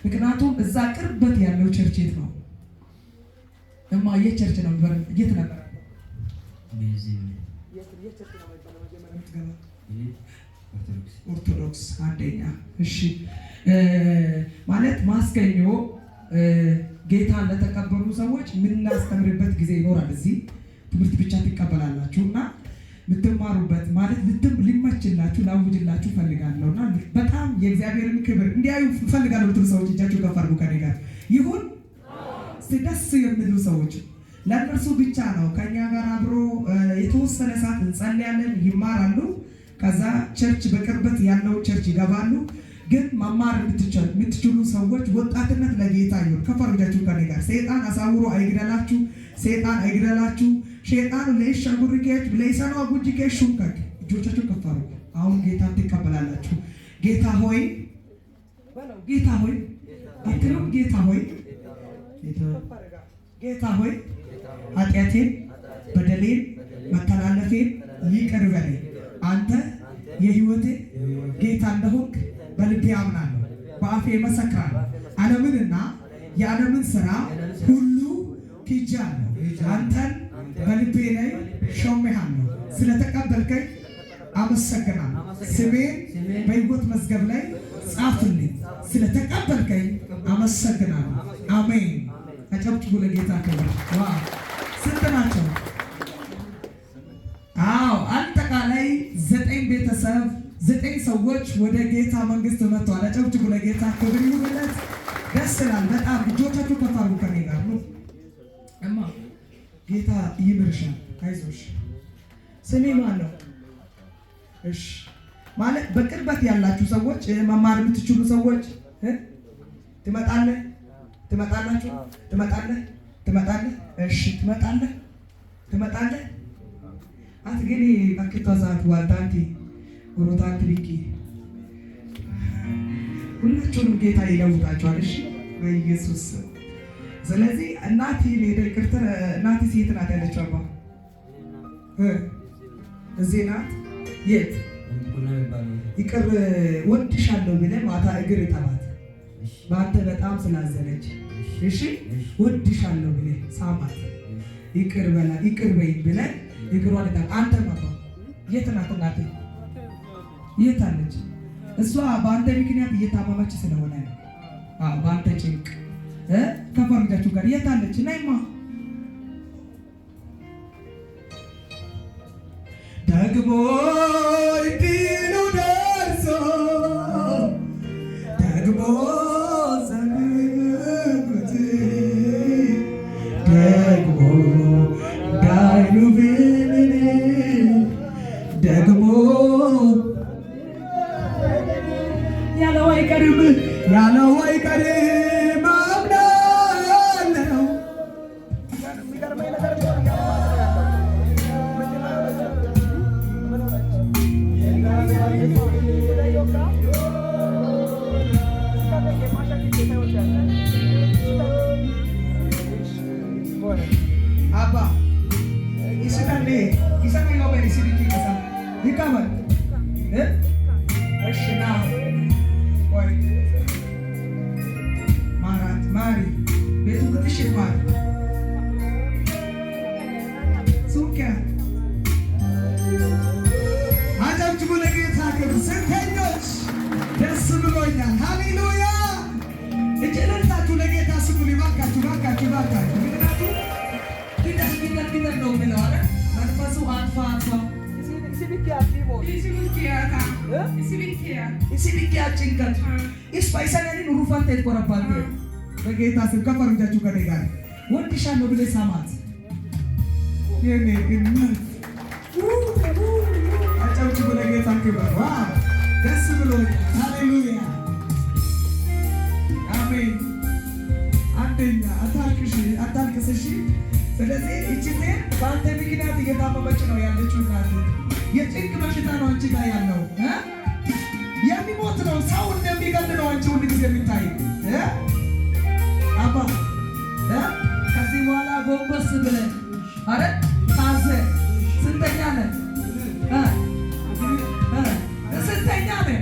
ምክንያቱም እዛ ቅርበት ያለው ቸርች የት ነው? የቸርች ነው የት ነበር? ኦርቶዶክስ አንደኛ። እሺ ማለት ማስገኞ ጌታን ለተቀበሉ ሰዎች የምናስተምርበት ጊዜ ይኖራል። እዚህ ትምህርት ብቻ ትቀበላላችሁ እና የምትማሩበት ማለት ሊመችላችሁ ላውጅላችሁ ፈልጋለሁ እና በጣም የእግዚአብሔርን ክብር እንዲያዩ ፈልጋለሁ ብትሉ ሰዎች እጃችሁ ከፍ አድርጉ። ከኔ ጋር ይሁን ደስ የሚሉ ሰዎች ለእነርሱ ብቻ ነው። ከኛ ጋር አብሮ የተወሰነ ሰዓት እንጸልያለን፣ ይማራሉ። ከዛ ቸርች በቅርበት ያለው ቸርች ይገባሉ። ግን መማር የምትችሉ ሰዎች ወጣትነት ለጌታ ይሁን። ከፍ አድርጉ እጃችሁ ከኔ ጋር። ሰይጣን አሳውሮ አይግደላችሁ፣ ሰይጣን አይግደላችሁ። ሸይጣኑ ለይሻጉርኬት ለይሰናው ጉጅኬት ሹንከክ እጆቻችሁ ከፍ አድርጉ። አሁን ጌታን ትቀበላላችሁ። ጌታ ሆይ በለው። ጌታ ሆይ አትሉም? ጌታ ሆይ ጌታ ሆይ ኃጢአቴን፣ በደሌን፣ መተላለፌን ይቅር በለኝ። አንተ የሕይወቴ ጌታ እንደሆንክ በልቤ አምናለሁ፣ በአፌ እመሰክራለሁ። ዓለምንና የዓለምን ሥራ ሁሉ ክጄአለሁ። አንተን በልቤ ላይ ሾሜሃለሁ። ስለተቀበልከኝ አመሰግናለሁ። ስሜን በሕይወት መዝገብ ላይ ጻፍልኝ። ስለተቀበልከኝ አመሰግናለሁ። አሜን። አጨብጭቡ ለጌታ ክብር። ዋው! ስንት ናቸው? አዎ፣ አጠቃላይ 9 ቤተሰብ 9 ሰዎች ወደ ጌታ መንግስት መጥተዋል። አጨብጭቡ ለጌታ ክብር ይሁንለት። ደስ ይላል በጣም። እጆቻችሁ ከፍ አድርጉ ከኔ ጋር ነው። እማ ጌታ ይምርሻል፣ አይዞሽ። ስሜ ማን ነው? እሺ ማለት በቅርበት ያላችሁ ሰዎች መማር የምትችሉ ሰዎች ትመጣለህ ትመጣላችሁ? ትመጣለህ? ትመጣለህ? እሺ ትመጣለህ? ትመጣለህ? አትገኒ ባክቷዛት ዋልታንቲ ወሮታንቲ ቢቂ ሁላችሁንም ጌታ ይለውጣችኋል። እሺ በኢየሱስ። ስለዚህ እናቴ ለይቅርታ እናቴ ሴት ናት ያለችው አባ እዚህ ናት። የት ይቅር ወድሻለሁ ብለህ ማታ እግር እጠባት በአንተ በጣም ስላዘነች፣ እሺ ወድሻለሁ ብለህ ሳማት። ይቅር በላ ይቅር በይ ብለህ እግሯን እጠብ። አንተ ማባ የት ናት እናቴ? የት አለች? እሷ በአንተ ምክንያት እየታመመች ስለሆነ ነው። በአንተ ጭንቅ ከፈርጃችሁ ጋር የት አለች? ነይማ ደግሞ እንዲሉ ደርሶ ደግሞ ዘንጉት ደግሞ ዳይሉ ብልን ደግሞ ያለው አይቀርም ያለው አይቀርም አምናለሁ። አባ ይስናል ይሰማ ይወበል ሲዲቂ ከሳ ይካመል እሺ ና ቆይ ማራት ማሪ ቤቱ ክትሽ ይባል ሱኪያ አጨብጭቡ ለጌታ ክብር። ስንተኞች ደስ ብሎኛል። ሃሌሉያ! እጅለታችሁ ለጌታ ስሙ። ሊባካችሁ ባካችሁ ባካችሁ ምክንያቱም ኪደር ነው የሚለው አለ መንፈሱ አንፋ isibikia ጭንቀት ኢስፓይሰናኒ ኑሩፋንተ ይቆረባል። በጌታ ስም ከፈር እጃችሁ ከኔ ጋር ወድሻለሁ ብለህ ሳማት። የኔ እናት አጨብጭቡ ለጌታ ክብር። ዋው ደስ ብሎኛል። ሃሌሉያ አሜን። አንደኛ አታልቅስ እሺ። ስለዚህ እቺ ሴት በአንተ ምክንያት እየታመመች ነው ያለችው። እናት የጭንቅ በሽታ ነው አንቺ ጋር ያለው የሚሞት ነው። ሰው እንደሚገል ነው አንቺ ሁሉ ጊዜ የሚታይ አባ ከዚህ በኋላ ጎንበስ ብለህ አረ ታዘ ስንተኛ ነህ? ስንተኛ ነህ?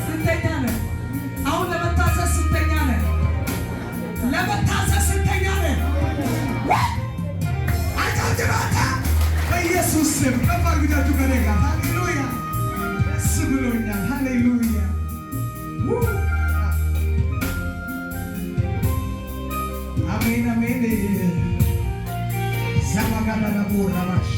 ስንተኛ ነህ? አሁን ለመታዘዝ ስንተኛ ነህ? አሜን አሜን። ዘማጋዳዳቡ ረባሽ